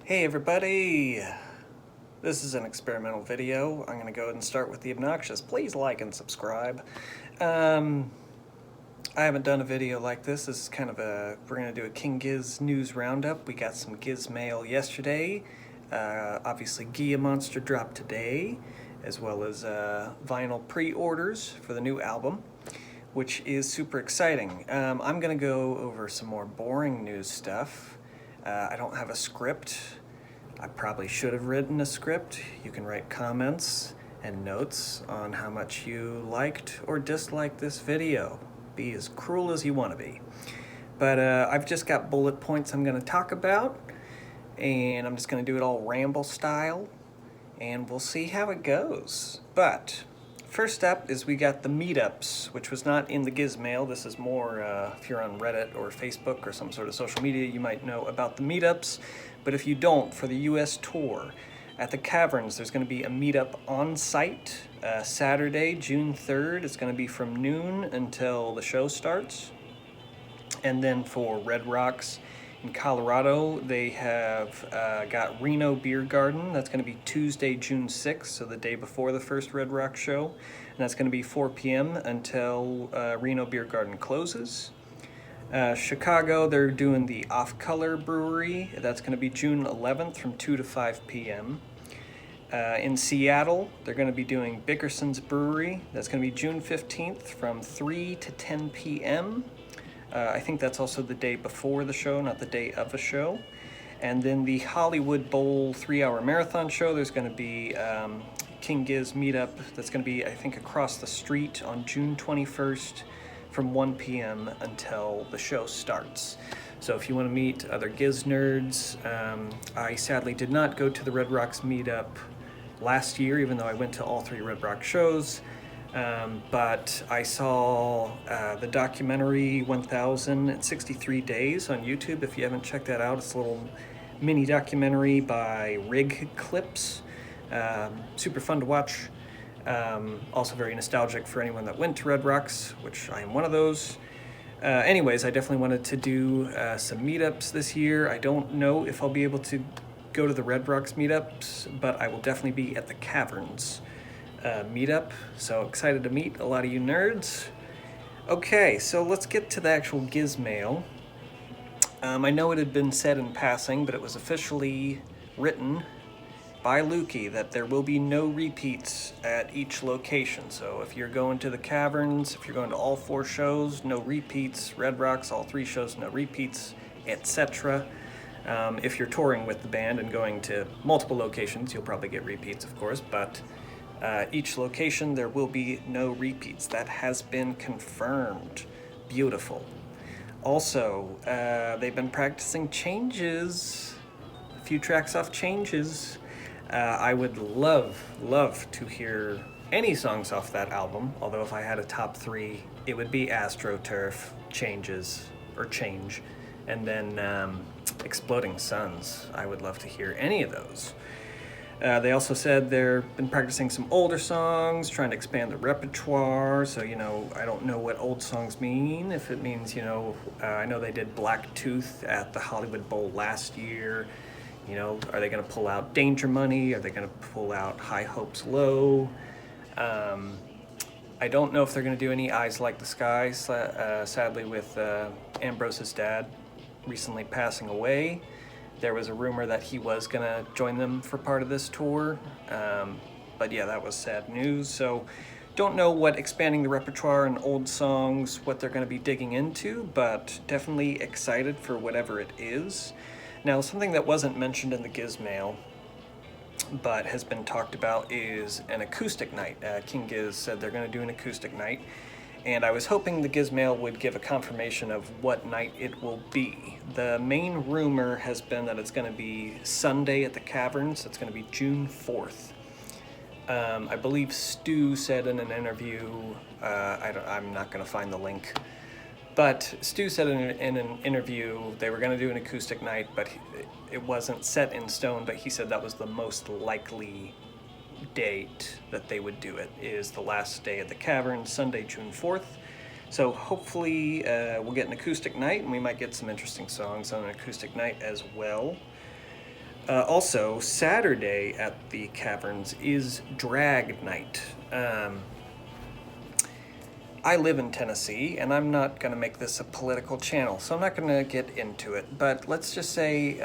Hey everybody! This is an experimental video. I'm going to go ahead and start with the obnoxious. Please like and subscribe. I haven't done a video like this. This is kind of we're going to do a King Gizz news roundup. We got some Gizz mail yesterday. Obviously Gia Monster dropped today, as well as vinyl pre-orders for the new album, which is super exciting. I'm going to go over some more boring news stuff. I don't have a script. I probably should have written a script. You can write comments and notes on how much you liked or disliked this video. Be as cruel as you want to be. But I've just got bullet points I'm going to talk about, and I'm just going to do it all ramble style, and we'll see how it goes. But first up is we got the meetups, which was not in the Gizz mail. This is more, if you're on Reddit or Facebook or some sort of social media, you might know about the meetups. But if you don't, for the US tour, at the Caverns, there's going to be a meetup on site Saturday, June 3rd. It's going to be from noon until the show starts. And then for Red Rocks in Colorado, they have got RiNO Beer Garden. That's going to be Tuesday, June 6th, so the day before the first Red Rock show. And that's going to be 4 p.m. until RiNO Beer Garden closes. Chicago, they're doing the Off Color Brewery. That's going to be June 11th from 2 to 5 p.m. In Seattle, they're going to be doing Bickerson's Brewery. That's going to be June 15th from 3 to 10 p.m. I think that's also the day before the show, not the day of a show. And then the Hollywood Bowl 3-hour marathon show, there's going to be King Gizz meetup. That's going to be, I think, across the street on June 21st from 1 p.m. until the show starts. So if you want to meet other Gizz nerds, I sadly did not go to the Red Rocks meetup last year, even though I went to all 3 Red Rock shows. But I saw the documentary 1063 Days on YouTube. If you haven't checked that out, it's a little mini documentary by Rig Clips. Super fun to watch. Also very nostalgic for anyone that went to Red Rocks, which I am one of those. Anyways, I definitely wanted to do some meetups this year. I don't know if I'll be able to go to the Red Rocks meetups, but I will definitely be at the Caverns meetup. So excited to meet a lot of you nerds. Okay, so let's get to the actual Gizz mail. I know it had been said in passing, but it was officially written by Lukey that there will be no repeats at each location. So if you're going to the Caverns, if you're going to all 4 shows, no repeats. Red Rocks, all 3 shows, no repeats, etc. If you're touring with the band and going to multiple locations, you'll probably get repeats, of course, but each location there will be no repeats. That has been confirmed. Beautiful. Also, they've been practicing Changes. A few tracks off Changes. I would love to hear any songs off that album, although if I had a top 3, it would be AstroTurf, Changes, or Change, and then Exploding Suns. I would love to hear any of those. They also said they've been practicing some older songs, trying to expand the repertoire, so, I don't know what old songs mean. If it means, I know they did Black Tooth at the Hollywood Bowl last year. Are they going to pull out Danger Money? Are they going to pull out High Hopes Low? I don't know if they're going to do any Eyes Like the Sky, sadly with Ambrose's dad recently passing away. There was a rumor that he was going to join them for part of this tour, but yeah, that was sad news. So don't know what expanding the repertoire and old songs, what they're going to be digging into, but definitely excited for whatever it is. Now, something that wasn't mentioned in the Gizz mail, but has been talked about, is an acoustic night. King Gizz said they're going to do an acoustic night, and I was hoping the Gizz mail would give a confirmation of what night it will be. The main rumor has been that it's going to be Sunday at the Caverns. It's going to be June 4th. I believe Stu said in an interview, I'm not going to find the link, but Stu said in an interview they were going to do an acoustic night, but it wasn't set in stone, but he said that was the most likely date that they would do it, is the last day at the Cavern, Sunday, June 4th. So hopefully we'll get an acoustic night, and we might get some interesting songs on an acoustic night as well. Also, Saturday at the Caverns is Drag Night. I live in Tennessee, and I'm not going to make this a political channel, so I'm not going to get into it. But let's just say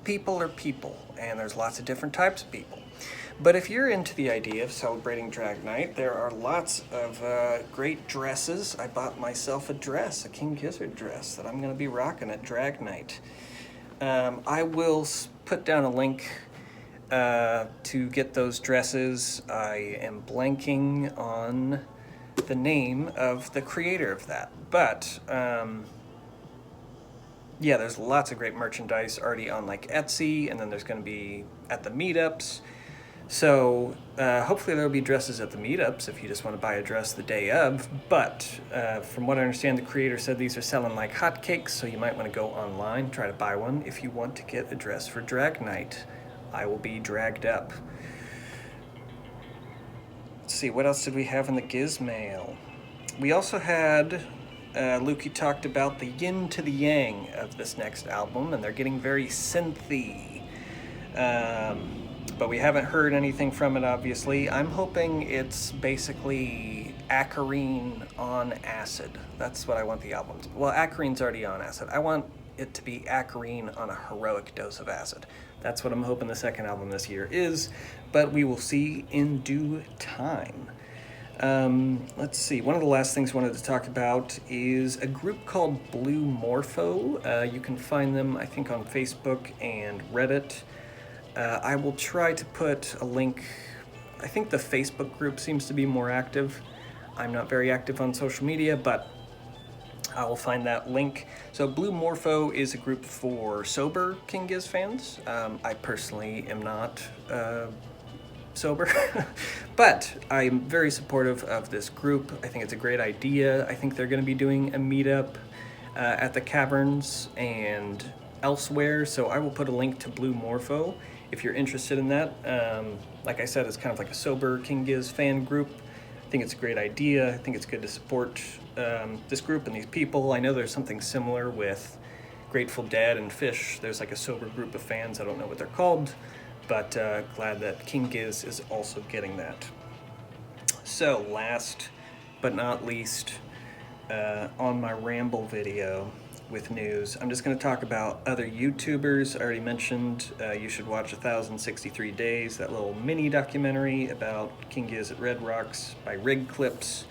people are people, and there's lots of different types of people. But if you're into the idea of celebrating Drag Night, there are lots of great dresses. I bought myself a dress, a King Gizzard dress, that I'm going to be rocking at Drag Night. I will put down a link to get those dresses. I am blanking on the name of the creator of that. But, yeah, there's lots of great merchandise already on like Etsy, and then there's going to be at the meetups. So hopefully there'll be dresses at the meetups if you just want to buy a dress the day of. But from what I understand, the creator said these are selling like hotcakes, so you might want to go online, try to buy one if you want to get a dress for Drag Night. I will be dragged up. Let's see, what else did we have in the Gizz mail? We also had, Lukey talked about the yin to the yang of this next album, and they're getting very synthy. But we haven't heard anything from it, obviously. I'm hoping it's basically Acarine on acid. That's what I want the album to be. Well, Acarine's already on acid. I want it to be Acarine on a heroic dose of acid. That's what I'm hoping the second album this year is, but we will see in due time. Let's see, one of the last things I wanted to talk about is a group called Blue Morpho. You can find them, I think, on Facebook and Reddit. I will try to put a link. I think the Facebook group seems to be more active. I'm not very active on social media, but I will find that link. So Blue Morpho is a group for sober King Gizz fans. I personally am not sober, but I'm very supportive of this group. I think it's a great idea. I think they're going to be doing a meetup at the Caverns and elsewhere, so I will put a link to Blue Morpho if you're interested in that. Like I said, it's kind of like a sober King Gizz fan group. I think it's a great idea. I think it's good to support this group and these people. I know there's something similar with Grateful Dead and Fish. There's like a sober group of fans. I don't know what they're called, but glad that King Gizz is also getting that. So last but not least, on my ramble video with news, I'm just going to talk about other YouTubers. I already mentioned you should watch 1063 Days, that little mini documentary about King Gizz at Red Rocks by Rig Clips.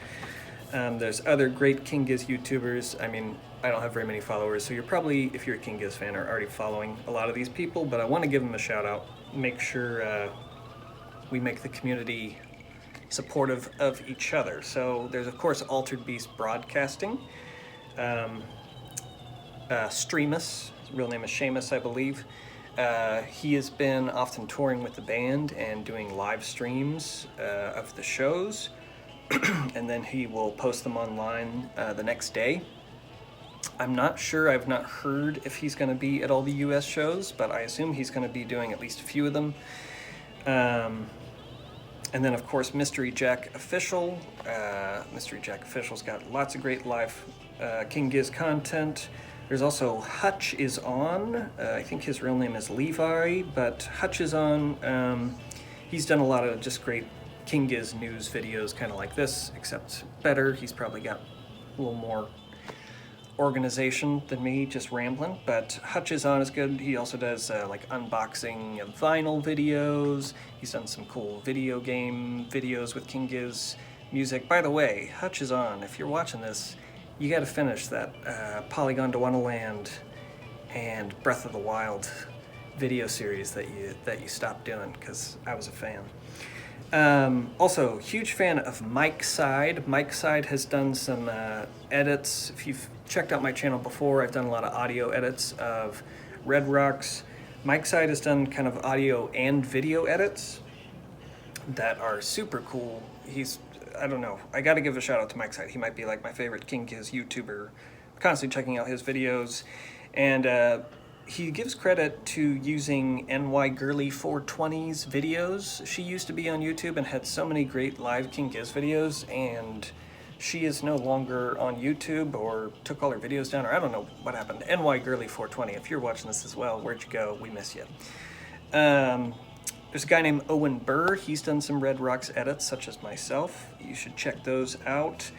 There's other great King Gizz YouTubers. I mean, I don't have very many followers, so you're probably, if you're a King Gizz fan, are already following a lot of these people, but I want to give them a shout out. Make sure we make the community supportive of each other. So there's, of course, Altered Beast Broadcasting. Streamus, his real name is Seamus, I believe. He has been often touring with the band and doing live streams of the shows, and then he will post them online the next day. I'm not sure, I've not heard if he's going to be at all the US shows, but I assume he's going to be doing at least a few of them. And then, of course, Mystery Jack Official. Mystery Jack Official's got lots of great live King Gizz content. There's also Hutch Is On. I think his real name is Levi, but Hutch Is On. He's done a lot of just great King Gizz news videos, kind of like this, except better. He's probably got a little more organization than me, just rambling. But Hutch Is On is good. He also does like unboxing of vinyl videos. He's done some cool video game videos with King Gizz music. By the way, Hutch Is On, if you're watching this, you got to finish that Polygon to Wonderland and Breath of the Wild video series that you stopped doing, because I was a fan. Also, huge fan of MikeSide. MikeSide has done some edits. If you've checked out my channel before, I've done a lot of audio edits of Red Rocks. MikeSide has done kind of audio and video edits that are super cool. I don't know, I gotta give a shout out to MikeSide. He might be like my favorite King Gizz YouTuber. I'm constantly checking out his videos, and he gives credit to using NY Girly 420's videos. She used to be on YouTube and had so many great live King Gizz videos, and She is no longer on YouTube or took all her videos down, or I don't know what happened. NY Girly 420, if you're watching this as well, where'd you go? We miss you. There's a guy named Owen Burr. He's done some Red Rocks edits, such as myself. You should check those out.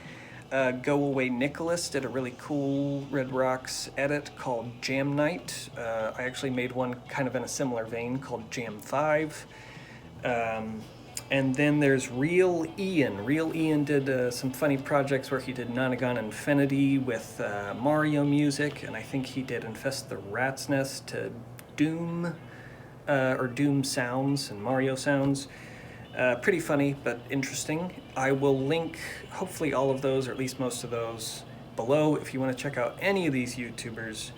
Go Away Nicholas did a really cool Red Rocks edit called Jam Night. I actually made one kind of in a similar vein called Jam 5. And then there's Real Ian. Real Ian did some funny projects where he did Nonagon Infinity with Mario music, and I think he did Infest the Rat's Nest to Doom, or Doom sounds and Mario sounds. Pretty funny, but interesting. I will link hopefully all of those, or at least most of those, below. If you want to check out any of these YouTubers,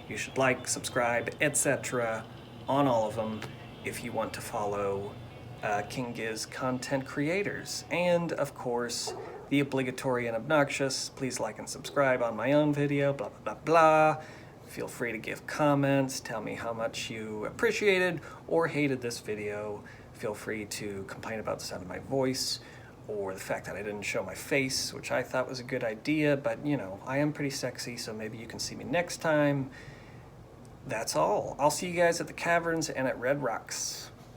you should like, subscribe, etc. on all of them if you want to follow King Gizz Content Creators. And, of course, the obligatory and obnoxious, please like and subscribe on my own video, blah, blah, blah, blah. Feel free to give comments, tell me how much you appreciated or hated this video. Feel free to complain about the sound of my voice or the fact that I didn't show my face, which I thought was a good idea, but, you know, I am pretty sexy, so maybe you can see me next time. That's all. I'll see you guys at the Caverns and at Red Rocks.